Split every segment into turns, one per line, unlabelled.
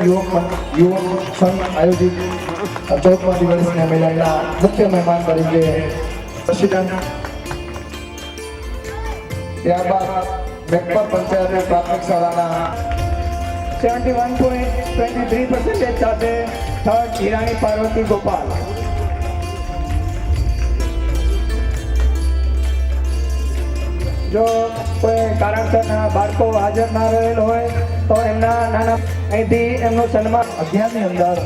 યુવક સંઘ આયોજિત 14મા દિવસના મેળાના મુખ્ય મહેમાન તરીકે પ્રેસિડેન્ટ, ત્યારબાદ મેઘપર પંચાયત પ્રાથમિક શાળાના
71.23% સાથે થર્ડ હિરાણી પાર્વતી ગોપાલ. જો કોઈ કારણસર બાળકો હાજર ના રહેલ હોય તો એમના નાના અહીંથી એમનું સન્માન.
11ની અંદર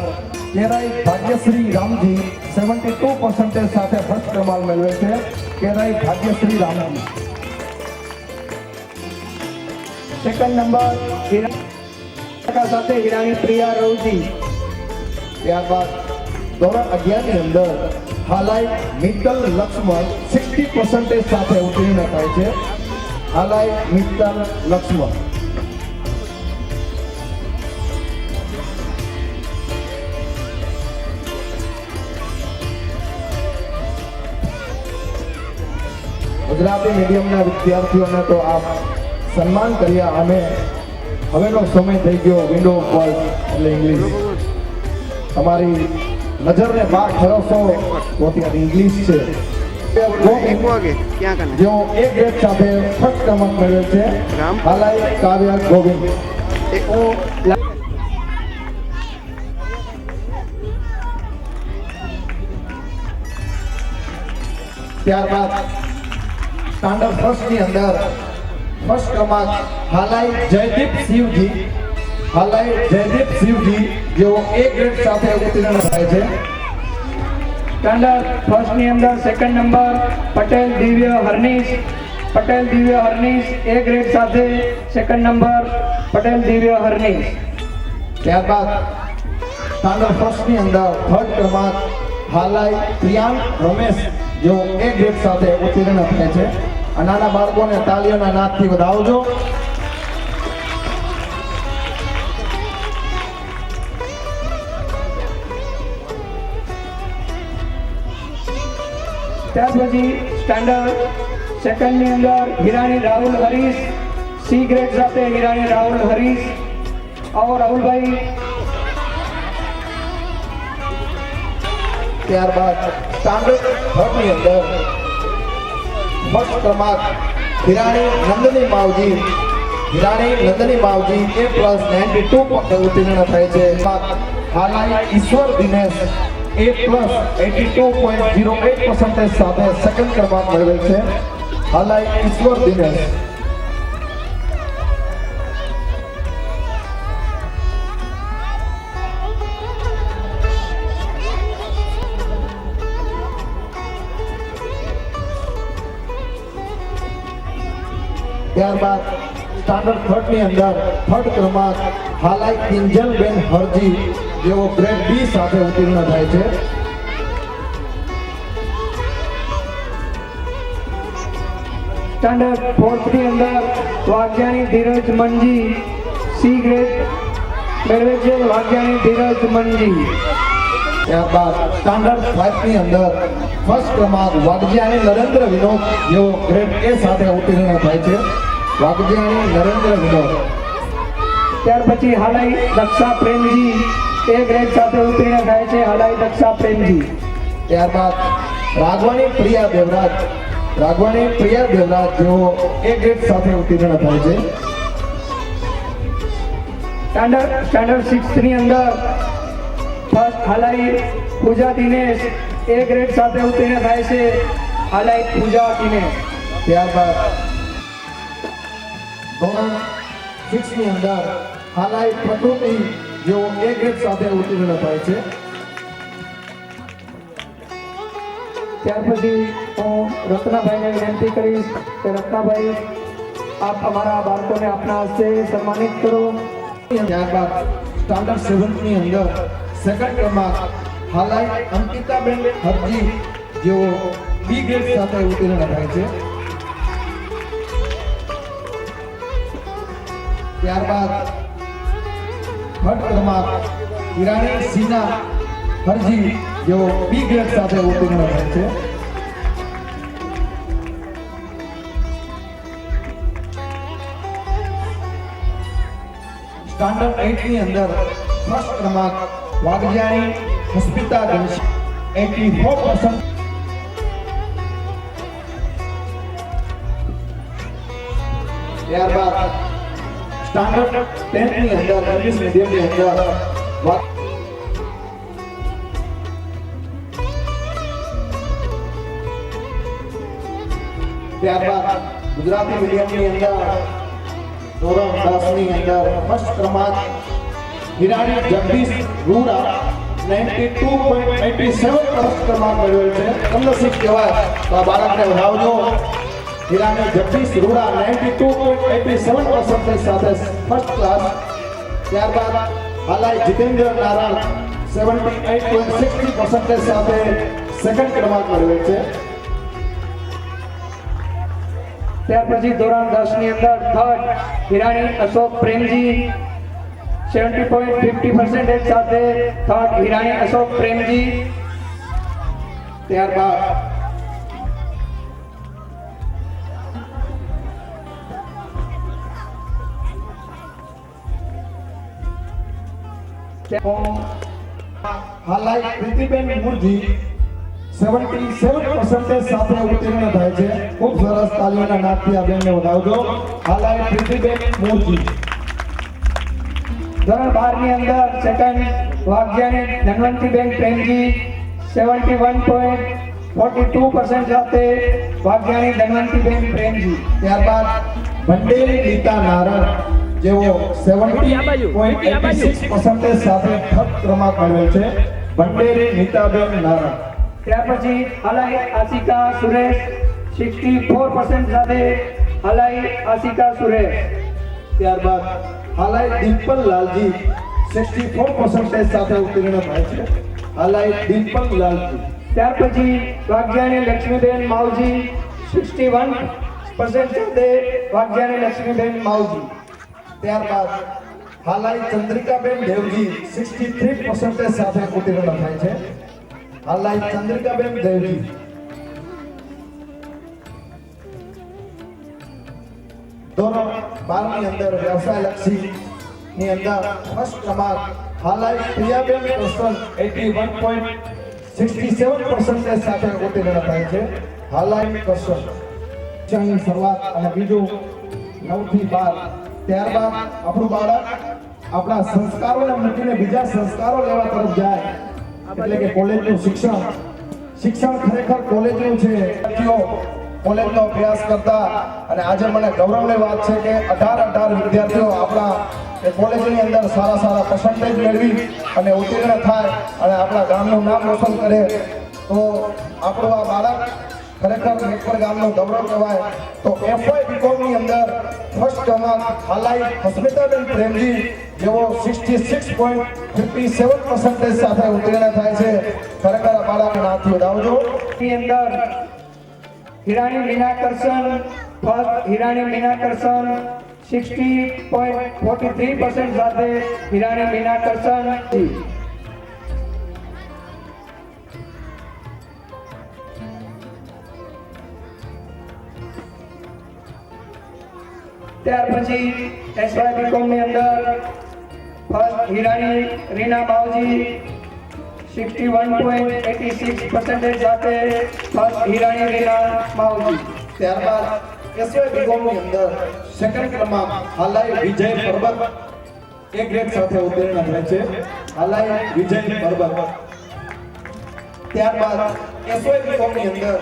કેરાઈ ભાગ્યશ્રી રામજી 72% સાથે ફર્સ્ટ ક્રમાંક મેળવે છે. કેરાઈ ભાગ્યશ્રી રામજી.
સેકન્ડ નંબર સાથે હિરાણી પ્રિયા રવજી.
ત્યારબાદ ધોરણ 11ની અંદર હાલાઈ મિત્તલ લક્ષ્મણ 60% સાથે ઉત્તીર્ણ થાય છે. હાલાઈ મિત્તલ લક્ષ્મણ. ગુજરાતી મીડિયમના વિદ્યાર્થીઓને તો આપ સન્માન કર્યા. અમે હવેનો સમય થઈ ગયો વિન્ડો પર એટલે ઇંગ્લિશ. તમારી નજરને બહાર ઠરવશો તો ત્યાં ઇંગ્લિશ છે. જેઓ એક ગ્રેડ સાથે ફર્સ્ટ ક્રમાંક મેળવે છે. હાલાઈ કાવ્ય ગોવિંદ. ત્યારબાદ સ્ટાન્ડર્ડ ફર્સ્ટની અંદર ફર્સ્ટ ક્રમાંક હાલાઈ જયદીપ શિવજી. હાલાઈ જયદીપ શિવજી જેઓ એક ગ્રેડ સાથે ઉત્તીર્ણ થાય છે.
સ્ટાન્ડર્ડ ફર્સ્ટની અંદર સેકન્ડ નંબર પટેલ દિવ્ય હરનીશ. પટેલ દિવ્ય હરનીશ એ ગ્રેડ સાથે સેકન્ડ નંબર પટેલ દિવ્ય હરનીશ.
ત્યારબાદ સ્ટાન્ડર્ડ ફર્સ્ટની અંદર થર્ડ ક્રમાંક હાલાઈ પ્રિયાંક રમેશ જેઓ એ ગ્રેડ સાથે ઉત્તીર્ણ થાય છે. નાના બાળકોને તાળીઓના નાદથી વધાવજો.
ત્યાર પછી સ્ટાન્ડર્ડ સેકન્ડની અંદર હિરાણી રાહુલ હરીશ સી ગ્રેડ સાથે હિરાણી રાહુલ હરીશ. આવો રાહુલભાઈ.
ત્યારબાદ સ્ટાન્ડર્ડ થર્ડની અંદર ફર્સ્ટ ક્રમાંક હિરાણી નંદની માવજી. હિરાણી નંદની માવજી A+92 ઉત્તીર્ણ થાય છે. હાલાઈ ઈશ્વર દિનેશ A+82.08% સાથે સેકન્ડ ક્રમાંક મેળવેલ છે. હાલાઈ ઈશ્વર દિનેશ. ત્યારબાદ સ્ટાન્ડર્ડ થર્ડની અંદર થર્ડ ક્રમાંક હાલાઈ કિંજલબેન હરજી જેઓ ગ્રેડ બી સાથે ઉત્તીર્ણ થાય છે.
સ્ટાન્ડર્ડ ફોર્થની અંદર વાઘજાણી ધીરજ મનજી સી ગ્રેડ મેળવે છે. વાઘજાણી ધીરજ મનજી.
ત્યારબાદ સ્ટાન્ડર્ડ 5ની અંદર ફર્સ્ટ ક્રમાંક વાઘજાણી નરેન્દ્ર વિનોદ જેઓ ગ્રેડ એ સાથે ઉત્તીર્ણ થાય છે. વાઘજાણી નરેન્દ્ર વિનોદ.
ત્યાર પછી હાલાઈ દક્ષા પ્રેમજી એ ગ્રેડ સાથે ઉત્તીર્ણ થાય છે. હાલાઈ દક્ષા પ્રેમજી.
ત્યારબાદ રાઘવાણી પ્રિયા દેવરાજ. રાઘવાણી પ્રિયા દેવરાજ જેઓ એ ગ્રેડ સાથે ઉત્તીર્ણ થાય છે.
સ્ટાન્ડર્ડ 6 ની અંદર ફર્સ્ટ હાલાઈ પૂજા દિનેશ એ ગ્રેડ સાથે ઉત્તીર્ણ થાય છે. હાલાઈ પૂજા દિનેશ.
ત્યારબાદ ધોરણ 6 ની અંદર હાલાઈ પ્રકૃતિ જેઓ એ ગ્રેડ સાથે ઉત્તીર્ણ થાય છે.
ત્યાર પછી હું રત્નાભાઈને વિનંતી કરીશ કે રત્નાભાઈ આપ અમારા બાળકોને આપના હસ્તે સન્માનિત કરો.
ત્યારબાદ સ્ટાન્ડર્ડ 7 ની અંદર સેકન્ડ ક્રમાંક હાલાઈ અંકિતાબેન હરજી જેઓ બી ગ્રેડ સાથે ઉત્તીર્ણ થાય છે. ત્યારબાદ થર્ડ ક્રમાંક હિરાણી સિન્હા હરજી જેઓ બી ગ્રેડ સાથે ઉત્તીર્ણ થાય છે. સ્ટાન્ડર્ડ 8 ની અંદર ફર્સ્ટ ક્રમાંક વાઘજાણી હસ્પિતા ઘનશ્યામ 84%. ત્યારબાદ સ્ટાન્ડર્ડ 10 ની અંદર ઇંગ્લિશ મીડિયમની અંદર ત્યારબાદ ગુજરાતી મીડિયમની અંદર ધોરણ 10 ની અંદર ફર્સ્ટ ક્રમાંક હિરાણી જગદીશ રૂડા 92.87 ફર્સ્ટ ક્રમાંક મેળવેલ છે. કમનસીબ કહેવાય તો આ બાળકને વધાવજો. હિરાણી જગદીશ રૂડા 92.87% સાથે ફર્સ્ટ ક્લાસ. ત્યારબાદ હાલાઈ જીતેન્દ્ર નારાયણ 78.60% સાથે સેકન્ડ ક્રમાંક મેળવેલ છે.
ત્યાર પછી ધોરણ 10 ની અંદર થર્ડ હિરાણી અશોક પ્રેમજી 70.50% સાથે થર્ડ હિરાણી અશોક પ્રેમજી.
ત્યારબાદ હાલાઈ પ્રીતિબેન મુરજી 77% સાથે ઉત્તીર્ણ થાય છે. ખૂબ સરસ તાલીઓના નાદથી આ બેનને વધાવજો. હાલાઈ પ્રીતિબેન મુરજી.
ધોરણ 12 ની અંદર સેકન્ડ વાઘજાણી ધનવંતીબેન પ્રેમજી 71.42% સાથે વાઘજાણી ધનવંતીબેન પ્રેમજી.
ત્યારબાદ ભંડેરી નીતા નારાયણ જેઓ 70.86% સાથે થર્ડ ક્રમાંક મેળવેલ છે. ભંડેરી નીતાબેન નારાયણ.
ત્યાર પછી હાલાઈ આશિકા સુરેશ 64% સાથે હાલાઈ આશિકા સુરેશ.
ત્યારબાદ હાલાઈ ડિમ્પલ લાલજી 64% સાથે ઉત્તીર્ણ થાય છે. હાલાઈ ડિમ્પલ લાલજી.
ત્યાર પછી વાઘજાણી લક્ષ્મીબેન માવજી 61% સાથે વાઘજાણી લક્ષ્મીબેન માવજી.
ત્યારબાદ હાલાઈ ચંદ્રિકાબેન દેવજી 63% સાથે ઉત્તીર્ણ થાય છે. હાલાઈ ચંદ્રિકાબેન દેવજી. ધોરણ 12 ની અંદર વ્યવસાય લક્ષી ની અંદર ફર્સ્ટ ક્રમાંક હાલાઈ પ્રિયાબેન કૃષ્ણ 81.67% સાથે ઉત્તીર્ણ થાય છે. હાલાઈ કૃષ્ણ. શિક્ષણની શરૂઆત અને બીજું 9 થી 12. ત્યારબાદ આપણું બાળક આપણા સંસ્કારોને મૂકીને બીજા સંસ્કારો લેવા તરફ જાય એટલે કે કોલેજનું શિક્ષણ ખરેખર કોલેજનું છે. કોલેજનો અભ્યાસ કરતા અને આજે મને ગૌરવની વાત છે કે 18 વિદ્યાર્થીઓ આપણા કોલેજની અંદર સારા પર્સન્ટેજ મેળવી અને ઉત્તીર્ણ થાય અને આપણા ગામનું નામ રોશન કરે તો આપણું આ બાળક ખરેખર મેઘપર ગામનું ગૌરવ કહેવાય. તો એફવાય બીકોમ ની અંદર ફર્સ્ટ ક્રમાંક હાલાઈ હસ્મિતાબેન પ્રેમજી જેઓ 66.57% સાથે ઉત્તીર્ણ થાય છે. ખરેખર આ બાળકને હાથથી વધાવજો.
ની અંદર હિરાણી મીનાકર્ષણ ફર્સ્ટ હિરાણી મીનાકર્ષણ 60.43% સાથે હિરાણી મીનાકર્ષણ. ત્યાર પછી એસવાય બીકોમ ની અંદર ફર્સ્ટ હિરાણી રીના બાવજી 61.86% સાથે ફર્સ્ટ હિરાણી રીના બાવજી.
ત્યારબાદ એસવાય બીકોમ ની અંદર સેકન્ડ ક્રમાંક હાલાઈ વિજય પરબત એ ગ્રેડ સાથે ઉત્તીર્ણ થાય છે. હાલાઈ વિજય પરબત. ત્યારબાદ એસવાય બીકોમ ની અંદર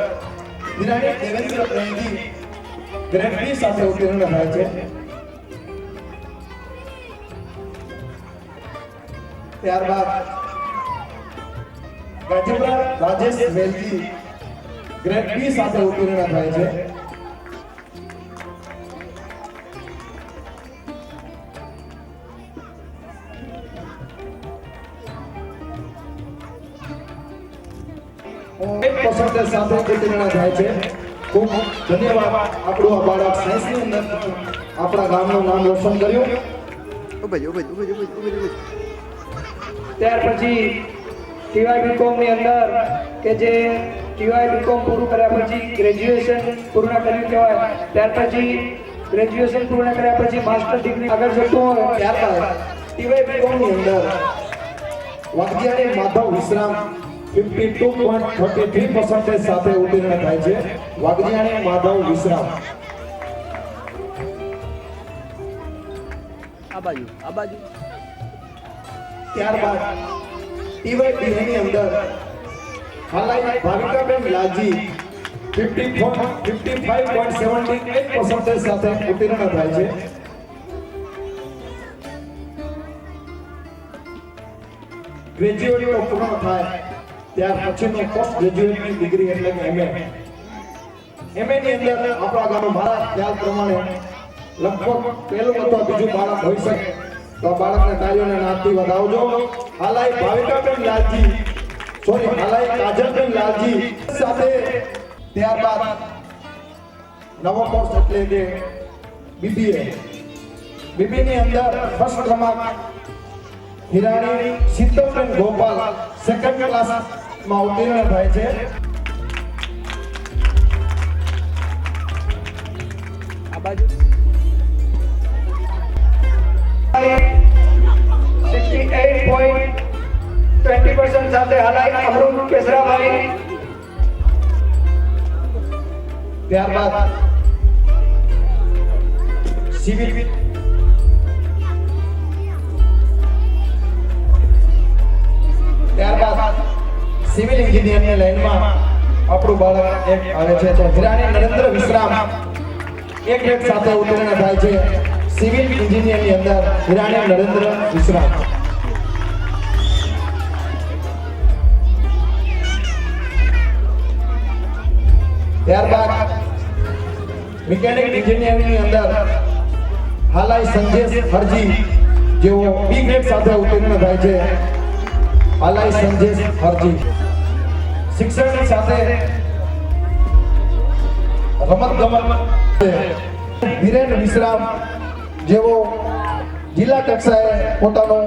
હિરાણી દેવેન્દ્ર પ્રેમજી ગ્રેડ બી સાથે ઉત્તીર્ણ થાય છે. ત્યારબાદ ગજેન્દ્ર રાજેશ વેલજી ગ્રેડ બી સાથે ઉત્તીર્ણ થાય છે. સાથે ઉત્તીર્ણ થાય છે. ખૂબ ધન્યવાદ. આપણું આ બાળક સાયન્સની અંદર આપણા ગામનું નામ રોશન કર્યું.
ત્યાર પછી ટીવાય બીકોમ ની અંદર કે જે ટીવાય બીકોમ પૂરું કર્યા પછી ગ્રેજ્યુએશન પૂર્ણ કર્યું કહેવાય. ત્યાર પછી ગ્રેજ્યુએશન પૂર્ણ કર્યા પછી માસ્ટર ડિગ્રી આગળ જતું હોય ત્યારબાદ
ટીવાય બીકોમ ની અંદર વાઘિયાણી માધવ વિશ્રામ 52.33% સાથે ઉત્તીર્ણ થાય છે. વાઘિયાણી માધવ વિશ્રામ.
આ બાજુ
ત્યારબાદ TYBA ની અંદર હાલાઈ ભાવિકાબેન લાલજી 55.78% સાથે ઉત્તીર્ણ થાય છે. ગ્રેજ્યુએટ પૂર્ણ થાય ત્યાર પછીનો પોસ્ટ ગ્રેજ્યુએટની ડિગ્રી એટલે કે MA ની અંદર આપણા ગામમાં મારા ખ્યાલ પ્રમાણે લગભગ પહેલું અથવા બીજું બાળક હોઈ શકે તો આ બાળકને તાળીઓને નાદથી વધાવજો. હાલાઈ ભાવિકાબેન લાલજી હાલાઈ કાજલબેન લાલજી સાથે ત્યારબાદ નવો કોર્સ એટલે કે BBA ની અંદર ફર્સ્ટ ક્રમાંક હિરાણી શીતલબેન ગોપાલ સેકન્ડ ક્લાસમાં ઉત્તીર્ણ થાય છે.
આ બાજુ
68.20% સાથે હલાઈ અમૃત કેસરાભાઈ.
ત્યારબાદ સિવિલ એન્જિનિયરની લાઈનમાં આપણું બાળક એક આવે છે તો હિરાણી નરેન્દ્ર વિશ્રામ એક ગ્રેડ સાથે ઉત્તીર્ણ થાય છે. સિવિલ એન્જિનિયરની અંદર હિરાણી નરેન્દ્ર વિશ્રામ. ત્યારબાદ મિકેનિક એન્જિનિયરિંગની અંદર હાલાઈ સંજેશ હરજી જેઓ બી ગ્રેડ સાથે ઉત્તીર્ણ થાય છે. હાલાઈ સંજેશ હરજી. શિક્ષણ સાથે રમત વિરેન વિશ્રામ જેઓ જિલ્લા કક્ષાએ પોતાનું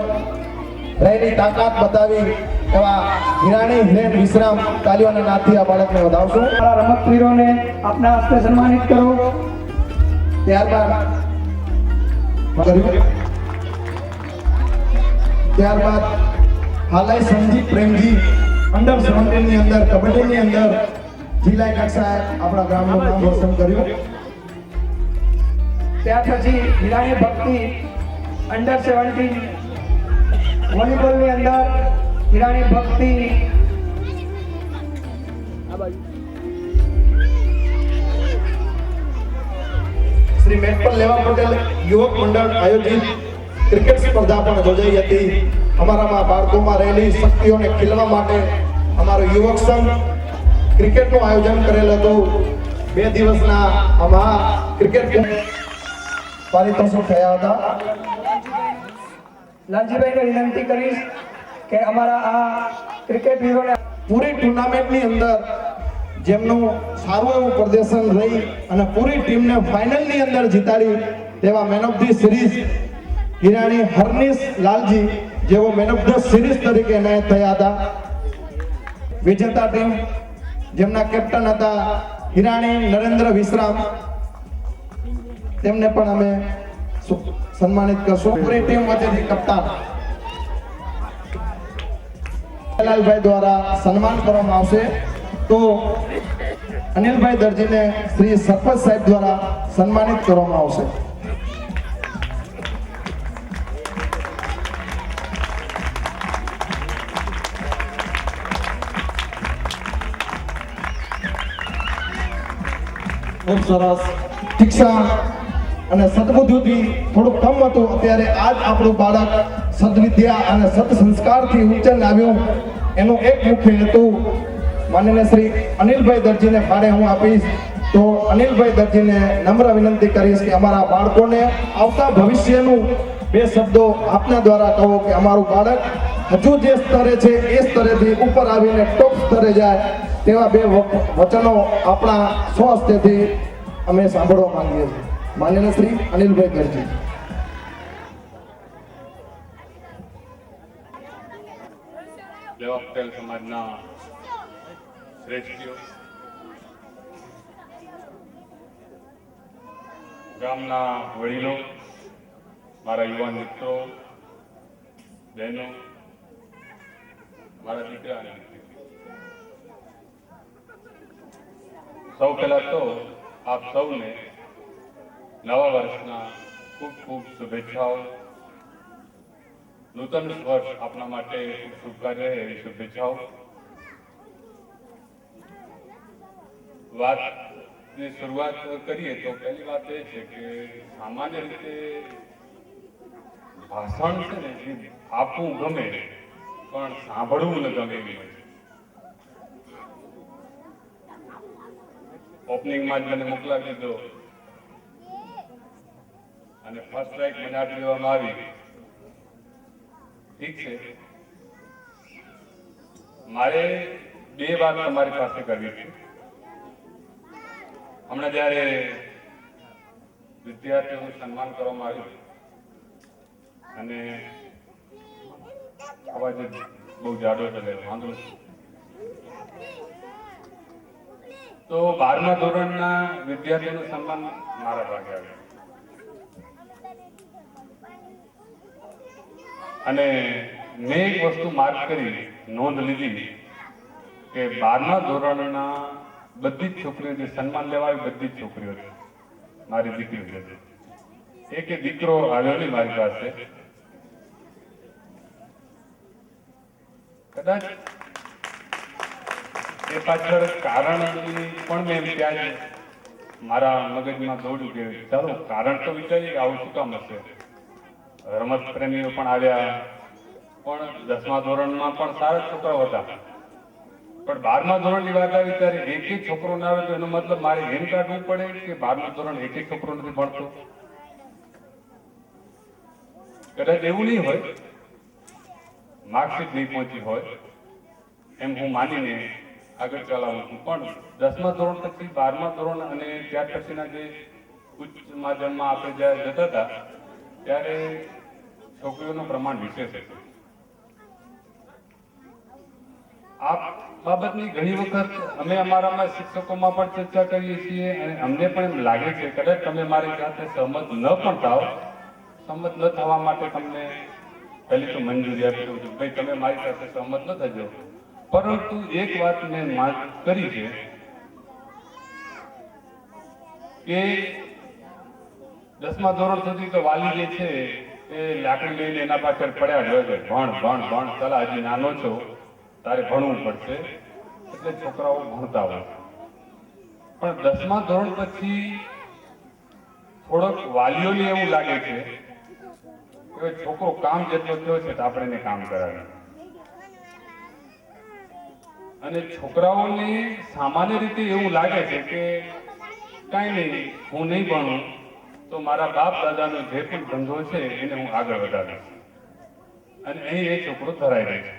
રહેલી તાકાત બતાવી એવા હિરાણી હિરેન વિશ્રામ તાલીઓના નાદથી આ બાળકને વધાવશું.
રમતવીરોને આપના હસ્તે સન્માનિત કરો.
ત્યારબાદ હાલાઈ સંજીવ પ્રેમજી અંડર 17 ની અંદર કબડ્ડીની અંદર જિલ્લા કક્ષાએ આપણા ગામનું નામ રોશન કર્યું.
ત્યાર પછી હિરાણી ભક્તિ અંડર 17 વોલીબોલની અંદર હિરાણી ભક્તિ.
આ બાજુ
શ્રી મેટપલ લેવા પટેલ યુવક મંડળ આયોજિત ક્રિકેટ સ્પર્ધા પણ યોજાઈ હતી. અમારામાં બાળકોમાં રહેલી શક્તિઓને ખીલવા માટે અમારો યુવક સંઘ ક્રિકેટનું આયોજન કરેલ હતું. 2 દિવસના આમાં ક્રિકેટ પારિતોષિક થયા હતા.
લાલજીભાઈને વિનંતી કરીશ કે અમારા આ ક્રિકેટ વીરોને
પૂરી ટુર્નામેન્ટની અંદર જેમનું સારું એવું પ્રદર્શન રહી અને પૂરી ટીમને ફાઇનલની અંદર જીતાડી તેવા man of the series Hirani Harnish Lalji જેઓ મેન ઓફ ધ સિરીઝ તરીકે એનાયત થયા હતા. વિજેતા ટીમ જેમના કેપ્ટન હતા હિરાણી નરેન્દ્ર વિશ્રામ તેમને પણ અમે સન્માનિત કરશું. પૂરી ટીમ વચ્ચેથી કપ્તાન લાલભાઈ દ્વારા સન્માન કરવામાં આવશે. તો અનિલભાઈ દરજીને શ્રી સરપંચ સાહેબ દ્વારા સન્માનિત કરવામાં આવશે. ખૂબ સરસ. શિક્ષા અને સદબુદ્ધિથી થોડું કમ હતું, અત્યારે આજ આપણું બાળક સદવિદ્યા અને સત સંસ્કારથી ઉચ્ચન આવ્યું. એનો એક મુખ્ય હેતુ માનનીય શ્રી અનિલભાઈ દરજીને ફાળે હું આપીશ. તો અનિલભાઈ દરજીને નમ્ર વિનંતી કરીશ કે અમારા બાળકોને આવતા ભવિષ્યનું 2 શબ્દો આપના દ્વારા કહો કે અમારું બાળક હજુ જે સ્તરે છે એ સ્તરેથી ઉપર આવીને ટોપ સ્તરે જાય તેવા 2 વચનો આપણા સ્વહસ્તેથી અમે સાંભળવા માંગીએ છીએ. માનનીય શ્રી અનિલભાઈ દરજી.
લેવા પટેલ સમાજના શ્રેષ્ઠીઓ, ગામના વડીલો, મારા યુવાન મિત્રો, બહેનો, મારા દીકરા અને દીકરી, સૌ પહેલા તો આપ સૌને નવા વર્ષના ખૂબ ખૂબ શુભેચ્છાઓ. નૂતન વર્ષ આપના માટે ખૂબ શુભકાર્ય રહે એવી શુભેચ્છાઓ. વાતની શરૂઆત કરીએ તો પહેલી વાત એ છે કે સામાન્ય રીતે ભાષણ છે ને એ આપવું ગમે પણ સાંભળવું ન ગમે એવી હોય છે. ઓપનિંગમાં જ મને મોકલાવી દીધો અને ફર્સ્ટ સ્ટ્રાઇક મને આપી દેવામાં આવી. ઠીક છે, મારે બે વાત તમારી પાસે કરવી છે. હમણાં જ્યારે વિદ્યાર્થીઓનું સન્માન કરવામાં આવ્યું અને અવાજ બહુ જાડો ચાલે વાંધો નથી. તો 12મા ધોરણના વિદ્યાર્થીઓનું સન્માન મારા ભાગે આવ્યું અને મેં એક વસ્તુ માર્ક કરી, નોંધ લીધી કે 12મા ધોરણના બધી જ છોકરીઓ જે સન્માન લેવા આવી બધી જ છોકરીઓ છે મારી દીકરીઓ છે. એક દીકરો આવ્યો નહીં મારી પાસે. કદાચ એ પાછળ કારણ પણ મેં ત્યાં જ મારા મગજમાં દોડ્યું કે ચાલો કારણ તો વિચારીએ આવું શું કામ હશે. રમત પ્રેમીઓ પણ આવ્યા, પણ 10મા ધોરણમાં પણ સારા છોકરાઓ હતા, પણ 12મા ધોરણની વાત આવી ત્યારે એક છોકરો ના આવે તો એનો મતલબ મારે એમ કાઢવું પડે કે 12મા ધોરણ એક છોકરો નથી ભણતો. કદાચ એવું નહીં હોય, માર્કશીટ નહીં પહોંચી હોય એમ હું માનીને આગળ ચલાવું છું. પણ 10મા ધોરણ પછી 12મા ધોરણ અને ત્યાર પછીના જે ઉચ્ચ માધ્યમમાં આપણે જ્યારે જતા હતા ત્યારે છોકરીઓનું પ્રમાણ વિશેષ હતું. આ બાબતની ઘણી વખત અમે અમારામાં શિક્ષકોમાં પણ ચર્ચા કરીએ છીએ અને અમને પણ એમ લાગે છે કદાચ તમે મારી સાથે સહમત ન પણ થાવ. સહમત ન થવા માટે તમને પહેલી તો મંજૂરી આપી દઉં છું, ભાઈ તમે મારી સાથે સહમત ન થજો. પરંતુ એક વાત મેં માગ કરી છે કે 10મા ધોરણ સુધી તો વાલી જે છે એ લાકડી લઈને એના પાછળ પડ્યા જ હોય છે. ભણ ભણ ભણ, ચાલા હજી નાનો છો તારે ભણવું પડશે, એટલે છોકરાઓ ભણતા હોય. પણ 10મા ધોરણ પછી થોડોક વાલીઓને એવું લાગે છે કે છોકરો કામ જેટલો થયો છે તો આપણે એને કામ કરાવીએ. અને છોકરાઓને સામાન્ય રીતે એવું લાગે છે કે કાંઈ નહીં, હું નહીં ભણું તો મારા બાપ દાદાનો જે પણ ધંધો છે એને હું આગળ વધારીશ, અને અહીં એ છોકરો ધરાઈ રહે છે.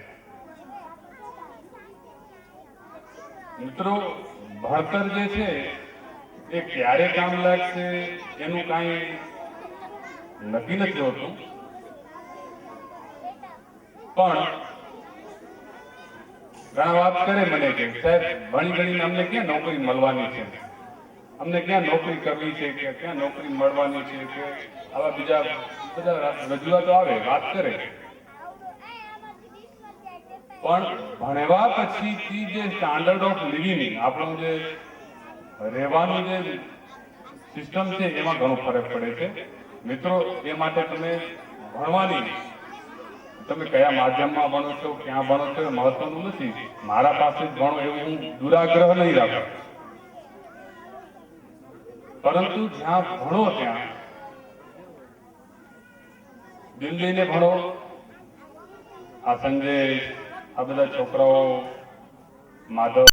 મિત્રો, ભણતર જે છે એ ક્યારે કામ લાગશે એનું કાંઈ નક્કી નથી હોતું. પણ ઘણા વાત કરે મને કે સાહેબ ભણી ગણીને અમને ક્યાં નોકરી મળવાની છે, અમને ક્યાં નોકરી કરવી છે, કે ક્યાં નોકરી મળવાની છે, કે આવા બીજા બધા રજૂઆતો આવે, વાત કરે. પણ ભણવા પછીથી જે સ્ટાન્ડર્ડ ઓફ લિવિંગ, આપણું જે રહેવાનું જે સિસ્ટમ છે એમાં ઘણો ફરક પડે છે. મિત્રો, એ માટે તમે ભણવાની, તમે કયા માધ્યમમાં ભણો છો, ક્યાં ભણો છો એ મહત્વનું નથી. મારા પાસે જ ભણો એવું હું દુરાગ્રહ નહીં રાખું, પરંતુ જ્યાં ભણો ત્યાં દિલ લઈને ભણો. આ સંજય, આ બધા છોકરાઓ, માધવ